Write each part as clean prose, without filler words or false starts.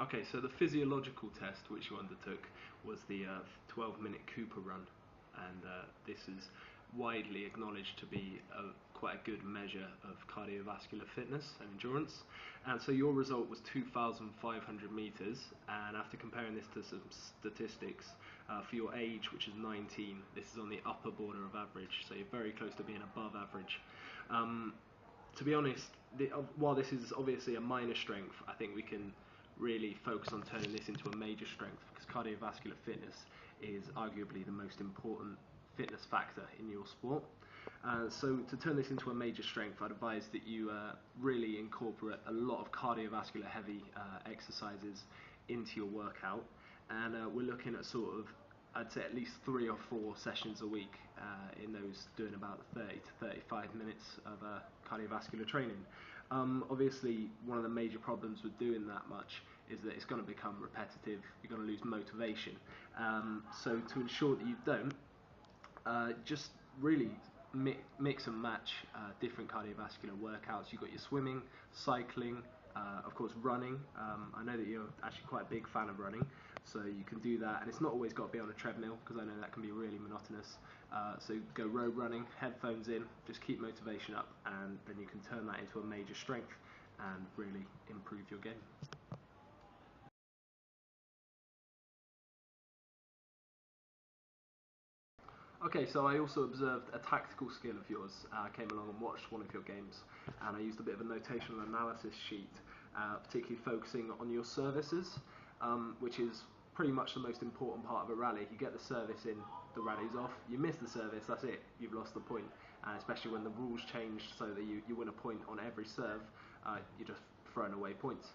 Okay, so the physiological test which you undertook was the 12-minute Cooper run, and this is widely acknowledged to be quite a good measure of cardiovascular fitness and endurance. And so your result was 2,500 meters, and after comparing this to some statistics, for your age, which is 19, this is on the upper border of average, so you're very close to being above average. To be honest, while this is obviously a minor strength, I think we can really focus on turning this into a major strength, because cardiovascular fitness is arguably the most important fitness factor in your sport. So to turn this into a major strength, I'd advise that you really incorporate a lot of cardiovascular heavy exercises into your workout, and we're looking at sort of, I'd say, at least 3 or 4 sessions a week in those, doing about 30 to 35 minutes of cardiovascular training. Obviously, one of the major problems with doing that much is that it's going to become repetitive, you're going to lose motivation. So to ensure that you don't, just really mix and match different cardiovascular workouts. You've got your swimming, cycling, of course running. I know that you're actually quite a big fan of running, so you can do that, and it's not always got to be on a treadmill, because I know that can be really monotonous. So go road running, headphones in, just keep motivation up, and then you can turn that into a major strength and really improve your game. Okay, so I also observed a tactical skill of yours. I came along and watched one of your games, and I used a bit of a notational analysis sheet, particularly focusing on your services, which is pretty much the most important part of a rally. You get the service in, the rally's off. You miss the service, that's it, you've lost the point. And especially when the rules change so that you win a point on every serve, you're just throwing away points.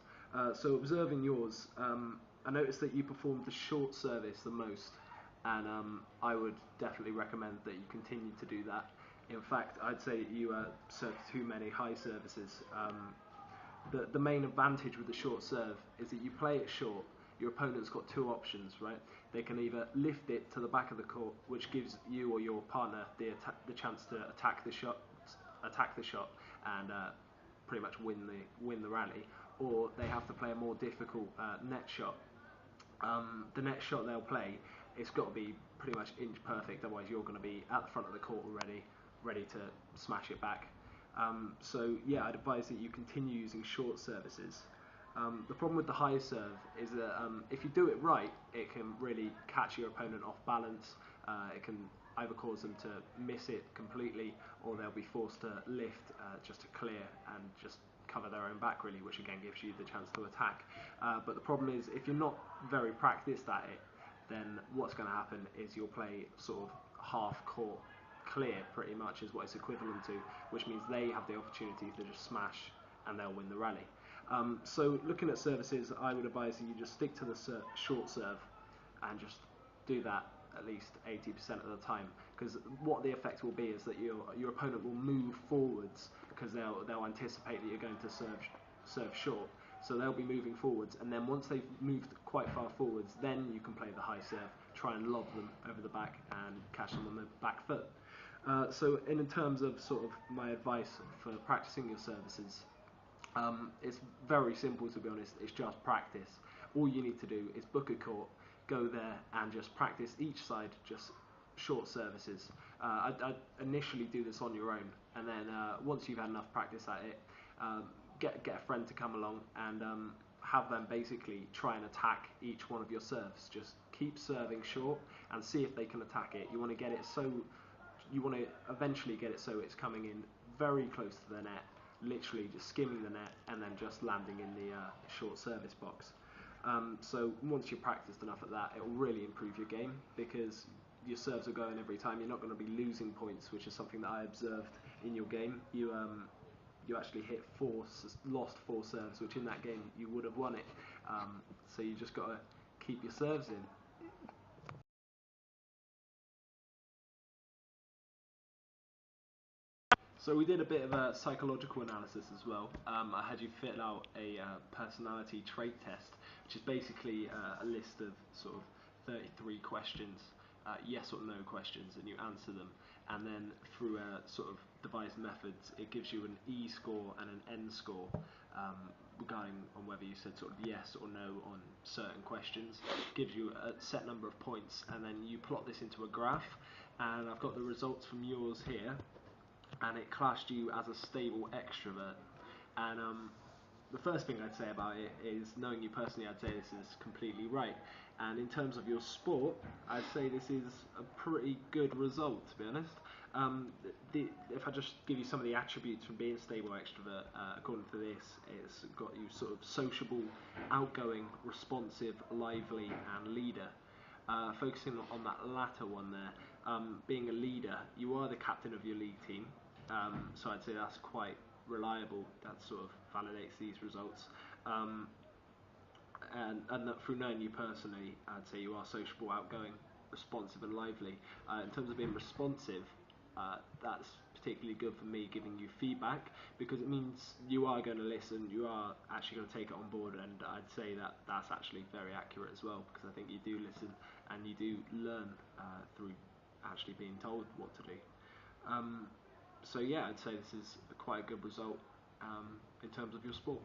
So observing yours, I noticed that you performed the short service the most, and I would definitely recommend that you continue to do that. In fact, I'd say you served too many high services. The main advantage with the short serve is that you play it short. Your opponent's got 2 options, right? They can either lift it to the back of the court, which gives you or your partner the chance to attack the shot, and pretty much win the rally, or they have to play a more difficult net shot. The net shot they'll play, it's got to be pretty much inch perfect, otherwise you're going to be at the front of the court already, ready to smash it back. So yeah, I'd advise that you continue using short services. The problem with the high serve is that if you do it right, it can really catch your opponent off balance. It can either cause them to miss it completely, or they'll be forced to lift just to clear and just cover their own back, really, which again gives you the chance to attack. But the problem is, if you're not very practiced at it, then what's going to happen is you'll play sort of half court clear, pretty much is what it's equivalent to, which means they have the opportunity to just smash and they'll win the rally. So looking at services, I would advise that you just stick to the short serve and just do that at least 80% of the time, because what the effect will be is that your opponent will move forwards, because they'll anticipate that you're going to serve short, so they'll be moving forwards, and then once they've moved quite far forwards, then you can play the high serve, try and lob them over the back and catch them on the back foot. So in terms of sort of my advice for practicing your services, it's very simple, to be honest. It's just practice. All you need to do is book a court, go there and just practice each side, just short services. I'd initially do this on your own, and then once you've had enough practice at it, get a friend to come along and have them basically try and attack each one of your serves. Just keep serving short and see if they can attack it. You want to eventually get it so it's coming in very close to the net, literally just skimming the net and then just landing in the short service box. So once you've practiced enough at that, it will really improve your game, because your serves are going every time. You're not going to be losing points, which is something that I observed in your game. You actually lost 4 serves, which in that game you would have won it. So you just got to keep your serves in. So we did a bit of a psychological analysis as well. I had you fill out a personality trait test, which is basically a list of sort of 33 questions, yes or no questions, and you answer them. And then through a sort of devised methods. It gives you an E score and an N score regarding on whether you said sort of yes or no on certain questions. It gives you a set number of points, and then you plot this into a graph. And I've got the results from yours here, and it classed you as a stable extrovert. And the first thing I'd say about it is, knowing you personally, I'd say this is completely right. And in terms of your sport, I'd say this is a pretty good result, to be honest. If I just give you some of the attributes from being a stable extrovert, according to this, it's got you sort of sociable, outgoing, responsive, lively, and leader. Focusing on that latter one there, being a leader, you are the captain of your league team, so I'd say that's quite reliable. That sort of validates these results. And that through knowing you personally, I'd say you are sociable, outgoing, responsive, and lively. In terms of being responsive, that's particularly good for me, giving you feedback, because it means you are going to listen, you are actually going to take it on board, and I'd say that that's actually very accurate as well, because I think you do listen and you do learn through actually being told what to do. So yeah, I'd say this is quite a good result in terms of your sport.